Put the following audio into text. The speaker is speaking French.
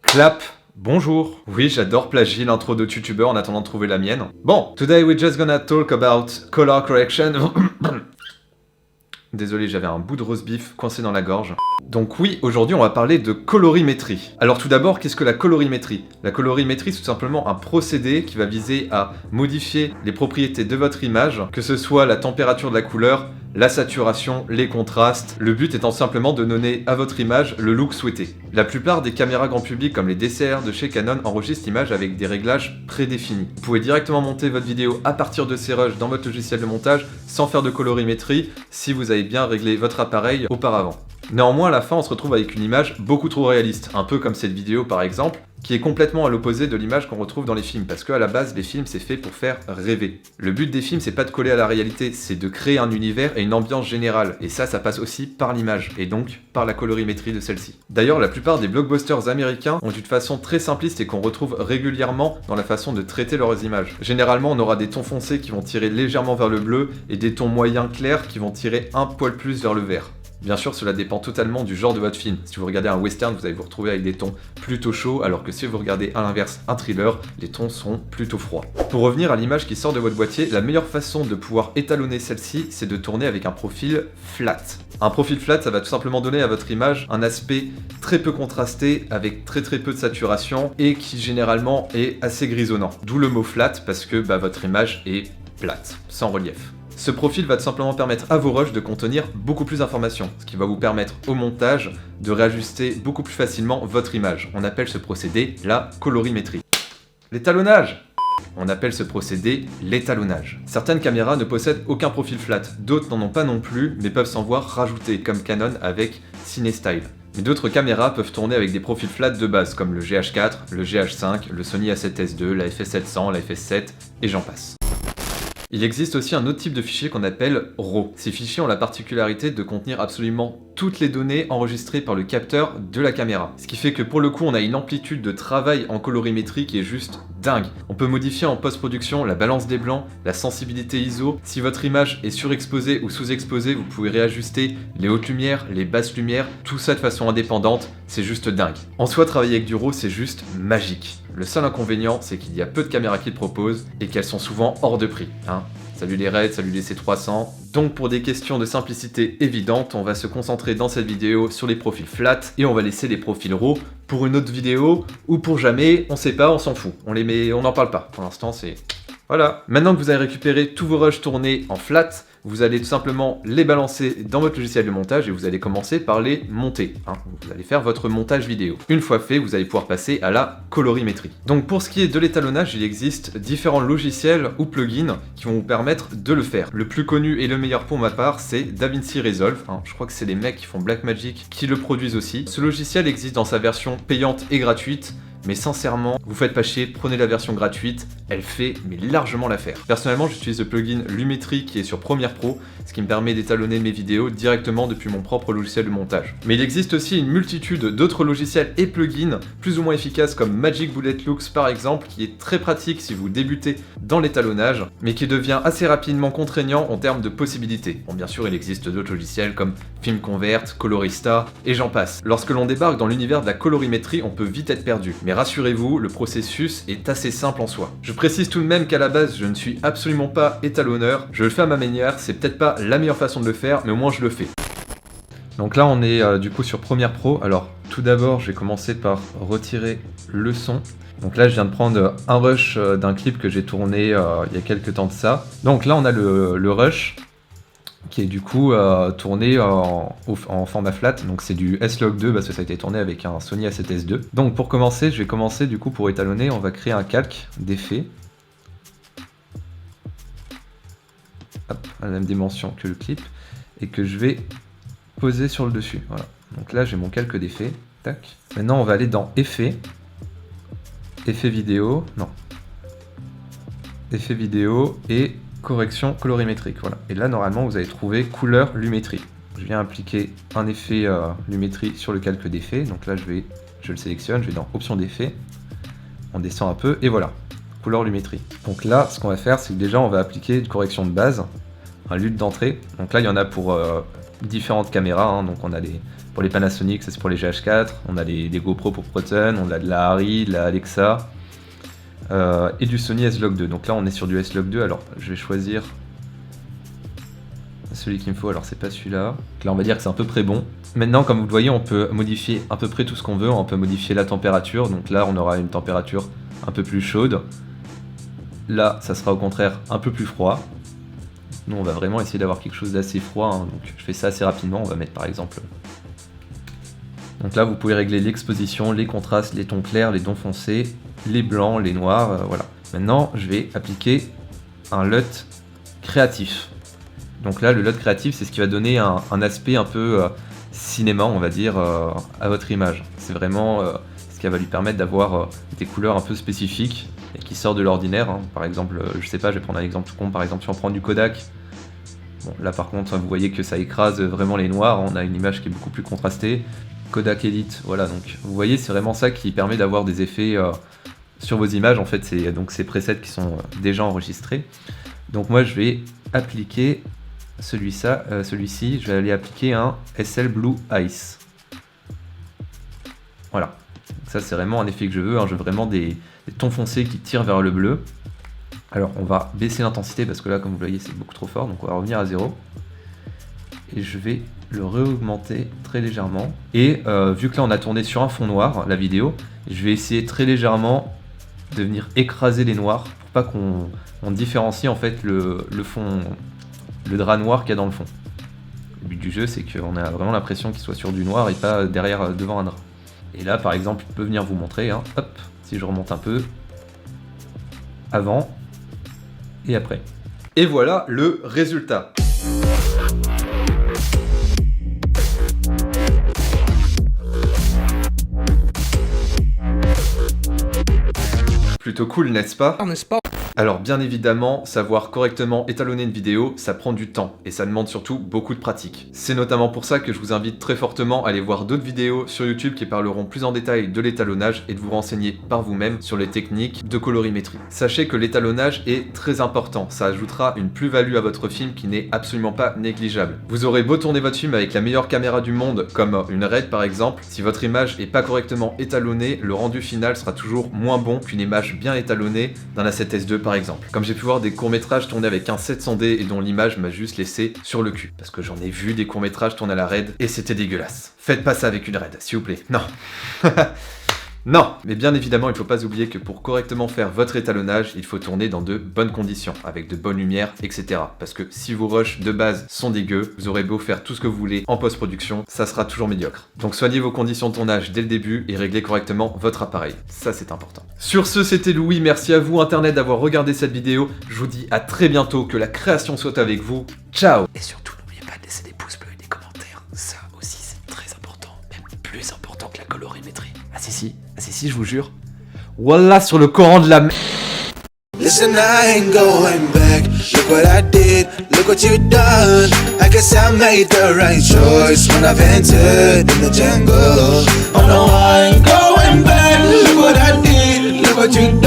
Clap. Bonjour. Oui, j'adore plagier l'intro de YouTuber en attendant de trouver la mienne. Bon, today we're just gonna talk about color correction. Désolé, j'avais un bout de roast beef coincé dans la gorge. Donc oui, aujourd'hui on va parler de colorimétrie. Alors tout d'abord, qu'est-ce que la colorimétrie? La colorimétrie, c'est tout simplement un procédé qui va viser à modifier les propriétés de votre image, que ce soit la température de la couleur, la saturation, les contrastes, le but étant simplement de donner à votre image le look souhaité. La plupart des caméras grand public comme les DCR de chez Canon enregistrent l'image avec des réglages prédéfinis. Vous pouvez directement monter votre vidéo à partir de ces rushs dans votre logiciel de montage sans faire de colorimétrie si vous avez bien réglé votre appareil auparavant. Néanmoins, à la fin, on se retrouve avec une image beaucoup trop réaliste, un peu comme cette vidéo par exemple, qui est complètement à l'opposé de l'image qu'on retrouve dans les films, parce qu'à la base, les films, c'est fait pour faire rêver. Le but des films, c'est pas de coller à la réalité, c'est de créer un univers et une ambiance générale, et ça passe aussi par l'image, et donc par la colorimétrie de celle-ci. D'ailleurs, la plupart des blockbusters américains ont une façon très simpliste et qu'on retrouve régulièrement dans la façon de traiter leurs images. Généralement, on aura des tons foncés qui vont tirer légèrement vers le bleu, et des tons moyens clairs qui vont tirer un poil plus vers le vert. Bien sûr, cela dépend totalement du genre de votre film. Si vous regardez un western, vous allez vous retrouver avec des tons plutôt chauds, alors que si vous regardez à l'inverse un thriller, les tons seront plutôt froids. Pour revenir à l'image qui sort de votre boîtier, la meilleure façon de pouvoir étalonner celle-ci, c'est de tourner avec un profil flat. Un profil flat, ça va tout simplement donner à votre image un aspect très peu contrasté, avec très peu de saturation, et qui généralement est assez grisonnant. D'où le mot flat, parce que votre image est plate, sans relief. Ce profil va tout simplement permettre à vos rushs de contenir beaucoup plus d'informations, ce qui va vous permettre au montage de réajuster beaucoup plus facilement votre image. On appelle ce procédé la colorimétrie. L'étalonnage! On appelle ce procédé l'étalonnage. Certaines caméras ne possèdent aucun profil flat, d'autres n'en ont pas non plus, mais peuvent s'en voir rajouter, comme Canon avec CineStyle. Mais d'autres caméras peuvent tourner avec des profils flats de base, comme le GH4, le GH5, le Sony A7S II, la FS700, la FS7, et j'en passe. Il existe aussi un autre type de fichier qu'on appelle RAW. Ces fichiers ont la particularité de contenir absolument toutes les données enregistrées par le capteur de la caméra. Ce qui fait que pour le coup, on a une amplitude de travail en colorimétrie qui est juste dingue. On peut modifier en post-production la balance des blancs, la sensibilité ISO. Si votre image est surexposée ou sous-exposée, vous pouvez réajuster les hautes lumières, les basses lumières, tout ça de façon indépendante. C'est juste dingue. En soi, travailler avec du RAW, c'est juste magique. Le seul inconvénient, c'est qu'il y a peu de caméras qui le proposent et qu'elles sont souvent hors de prix. Salut les Red, salut les C300. Donc pour des questions de simplicité évidente, on va se concentrer dans cette vidéo sur les profils flat et on va laisser les profils RAW pour une autre vidéo ou pour jamais, on sait pas, on s'en fout. On les met, on n'en parle pas. Pour l'instant, c'est... Voilà. Maintenant que vous avez récupéré tous vos rushs tournés en flat, vous allez tout simplement les balancer dans votre logiciel de montage et vous allez commencer par les monter. Vous allez faire votre montage vidéo. Une fois fait, vous allez pouvoir passer à la colorimétrie. Donc pour ce qui est de l'étalonnage, il existe différents logiciels ou plugins qui vont vous permettre de le faire. Le plus connu et le meilleur pour ma part, c'est DaVinci Resolve. Je crois que c'est les mecs qui font Blackmagic qui le produisent aussi. Ce logiciel existe dans sa version payante et gratuite. Mais sincèrement, vous faites pas chier, prenez la version gratuite, elle fait mais largement l'affaire. Personnellement, j'utilise le plugin Lumetri qui est sur Premiere Pro, ce qui me permet d'étalonner mes vidéos directement depuis mon propre logiciel de montage. Mais il existe aussi une multitude d'autres logiciels et plugins plus ou moins efficaces comme Magic Bullet Looks par exemple, qui est très pratique si vous débutez dans l'étalonnage, mais qui devient assez rapidement contraignant en termes de possibilités. Bon, bien sûr, il existe d'autres logiciels comme Film Convert, Colorista, et j'en passe. Lorsque l'on débarque dans l'univers de la colorimétrie, on peut vite être perdu. Mais rassurez-vous, le processus est assez simple en soi. Je précise tout de même qu'à la base, je ne suis absolument pas étalonneur. Je le fais à ma manière, c'est peut-être pas la meilleure façon de le faire, mais au moins je le fais. Donc là, on est du coup sur Premiere Pro. Alors, tout d'abord, je vais commencer par retirer le son. Donc là, je viens de prendre un rush d'un clip que j'ai tourné il y a quelques temps de ça. Donc là, on a le rush qui est du coup tourné en format flat, donc c'est du S-Log2 parce que ça a été tourné avec un Sony A7S II. Donc pour commencer, je vais commencer du coup pour étalonner, on va créer un calque d'effet. Hop, à la même dimension que le clip, et que je vais poser sur le dessus. Voilà. Donc là j'ai mon calque d'effet. Tac. Maintenant on va aller dans Effet, Effet vidéo, non. Effet vidéo et correction colorimétrique, voilà. Et là, normalement, vous allez trouver couleur lumétrie. Je viens appliquer un effet lumétrie sur le calque d'effet. Donc là, je le sélectionne, je vais dans option d'effet. On descend un peu et voilà, couleur lumétrie. Donc là, ce qu'on va faire, c'est que déjà, on va appliquer une correction de base, un lutte d'entrée. Donc là, il y en a pour différentes caméras. Donc on a pour les Panasonic, ça c'est pour les GH4, on a des GoPro pour Proton, on a de la Harry, de la Alexa, et du Sony S-Log 2. Donc là on est sur du S-Log 2, alors je vais choisir celui qu'il me faut, alors c'est pas celui-là. Donc là on va dire que c'est à peu près bon. Maintenant comme vous le voyez on peut modifier à peu près tout ce qu'on veut, on peut modifier la température, donc là on aura une température un peu plus chaude. Là ça sera au contraire un peu plus froid. Nous on va vraiment essayer d'avoir quelque chose d'assez froid, hein. Donc je fais ça assez rapidement, on va mettre par exemple... Donc là vous pouvez régler l'exposition, les contrastes, les tons clairs, les tons foncés, les blancs, les noirs, voilà. Maintenant je vais appliquer un LUT créatif. Donc là le LUT créatif c'est ce qui va donner un aspect un peu cinéma on va dire à votre image. C'est vraiment ce qui va lui permettre d'avoir des couleurs un peu spécifiques et qui sortent de l'ordinaire, hein. Par exemple, je sais pas, je vais prendre un exemple tout con, par exemple si on prend du Kodak. Bon, là par contre vous voyez que ça écrase vraiment les noirs, on a une image qui est beaucoup plus contrastée. Kodak Elite, voilà, donc vous voyez c'est vraiment ça qui permet d'avoir des effets sur vos images, en fait c'est donc ces presets qui sont déjà enregistrés. Donc moi je vais appliquer celui-ci, je vais aller appliquer un SL Blue Ice. Voilà, donc ça c'est vraiment un effet que je veux, hein. Je veux vraiment des tons foncés qui tirent vers le bleu. Alors on va baisser l'intensité parce que là comme vous le voyez c'est beaucoup trop fort, donc on va revenir à 0. Et je vais le réaugmenter très légèrement. Et vu que là on a tourné sur un fond noir, la vidéo, je vais essayer très légèrement de venir écraser les noirs pour pas qu'on différencie en fait le fond, le drap noir qu'il y a dans le fond. Le but du jeu c'est qu'on a vraiment l'impression qu'il soit sur du noir et pas derrière devant un drap. Et là par exemple je peux venir vous montrer, hein, hop, si je remonte un peu, avant et après. Et voilà le résultat. Plutôt cool, n'est-ce pas? Alors bien évidemment, savoir correctement étalonner une vidéo, ça prend du temps et ça demande surtout beaucoup de pratique. C'est notamment pour ça que je vous invite très fortement à aller voir d'autres vidéos sur YouTube qui parleront plus en détail de l'étalonnage et de vous renseigner par vous-même sur les techniques de colorimétrie. Sachez que l'étalonnage est très important, ça ajoutera une plus-value à votre film qui n'est absolument pas négligeable. Vous aurez beau tourner votre film avec la meilleure caméra du monde, comme une RED par exemple, si votre image n'est pas correctement étalonnée, le rendu final sera toujours moins bon qu'une image bien étalonnée d'un A7S II par exemple. Comme j'ai pu voir des courts-métrages tournés avec un 700D et dont l'image m'a juste laissé sur le cul. Parce que j'en ai vu des courts-métrages tournés à la RED et c'était dégueulasse. Faites pas ça avec une RED, s'il vous plaît. Non. Non, mais bien évidemment, il ne faut pas oublier que pour correctement faire votre étalonnage, il faut tourner dans de bonnes conditions, avec de bonnes lumières, etc. Parce que si vos rushs de base sont dégueux, vous aurez beau faire tout ce que vous voulez en post-production, ça sera toujours médiocre. Donc soignez vos conditions de tournage dès le début et réglez correctement votre appareil. Ça, c'est important. Sur ce, c'était Louis. Merci à vous, Internet, d'avoir regardé cette vidéo. Je vous dis à très bientôt, que la création soit avec vous. Ciao! Et surtout, n'oubliez pas de laisser des pouces bleus et des commentaires. Ça aussi, c'est très important. Même plus important que la colorimétrie. Ah si, je vous jure. Wallah, sur le Coran de la merde. Listen, I ain't going back. Look what I did, look what you done. I guess I made the right choice when I've entered in the jungle. Oh no, I ain't going back. Look what I did, look what you done.